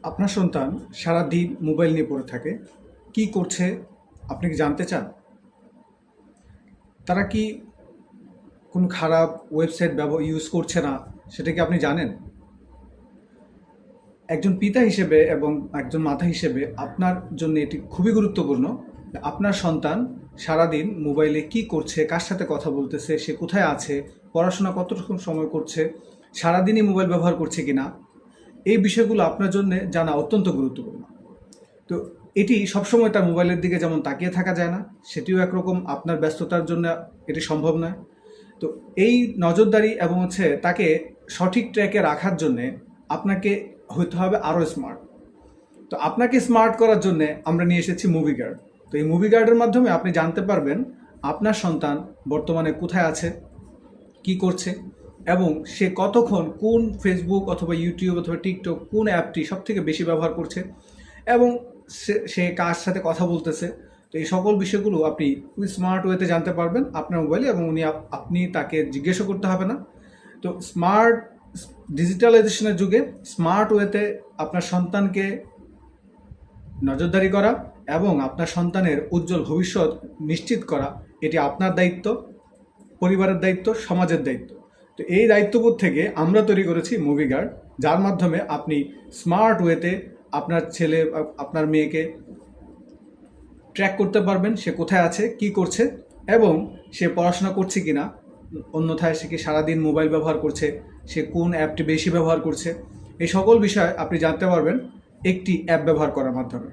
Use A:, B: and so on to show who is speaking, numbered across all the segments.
A: আপনার সন্তান সারাদিন মোবাইল নিয়ে পড়ে থাকে। কি করছে আপনি কি জানতে চান? তারা কি কোনো খারাপ ওয়েবসাইট ইউজ করছে না, সেটা কি আপনি জানেন? একজন পিতা হিসেবে এবং একজন মাতা হিসেবে আপনার জন্য এটি খুবই গুরুত্বপূর্ণ। আপনার সন্তান সারাদিন মোবাইলে কি করছে, কার সাথে কথা বলতেছে, সে কোথায় আছে, পড়াশোনা কতটুকু সময় করছে, সারাদিনই মোবাইল ব্যবহার করছে কিনা, এই বিষয়গুলো আপনার জন্য জানা অত্যন্ত গুরুত্বপূর্ণ। তো এটি সবসময় তার মোবাইলের দিকে যেমন তাকিয়ে থাকা যায় না, সেটিও একরকম আপনার ব্যস্ততার জন্য এটি সম্ভব নয়। তো এই নজরদারি এবং তাকে সঠিক ট্র্যাকে রাখার জন্যে আপনাকে হতে হবে আরও স্মার্ট। তো আপনাকে স্মার্ট করার জন্যে আমরা নিয়ে এসেছি মুভি গার্ড। তো এই মুভি গার্ডের মাধ্যমে আপনি জানতে পারবেন আপনার সন্তান বর্তমানে কোথায় আছে, কি করছে, এবং সে কতক্ষণ কোন ফেসবুক অথবা ইউটিউব অথবা টিকটক কোন অ্যাপটি সবথেকে বেশি ব্যবহার করছে, এবং সে কার সাথে কথা বলতেছে। তো এই সকল বিষয়গুলো আপনি স্মার্ট ওয়েতে জানতে পারবেন আপনার মোবাইলে, এবং আপনি তাকে জিজ্ঞাসা করতে হবে না। তো স্মার্ট ডিজিটালাইজেশনের যুগে স্মার্ট ওয়েতে আপনার সন্তানকে নজরদারি করা এবং আপনার সন্তানের উজ্জ্বল ভবিষ্যৎ নিশ্চিত করা, এটি আপনার দায়িত্ব, পরিবারের দায়িত্ব, সমাজের দায়িত্ব। তো এই দায়িত্ববোধ থেকে আমরা তৈরি করেছি মুভি গার্ড, যার মাধ্যমে আপনি স্মার্ট ওয়েতে আপনার ছেলে আপনার মেয়েকে ট্র্যাক করতে পারবেন, সে কোথায় আছে, কি করছে, এবং সে পড়াশোনা করছে কিনা, অন্যথায় সে কি সারাদিন মোবাইল ব্যবহার করছে, সে কোন অ্যাপটি বেশি ব্যবহার করছে, এই সকল বিষয় আপনি জানতে পারবেন একটি অ্যাপ ব্যবহার করার মাধ্যমে।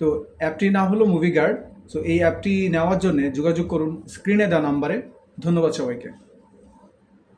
A: তো অ্যাপটির নাম হলো মুভি গার্ড। সো এই অ্যাপটি নেওয়ার জন্য যোগাযোগ করুন স্ক্রিনে দেওয়া নাম্বারে। ধন্যবাদ সবাইকে।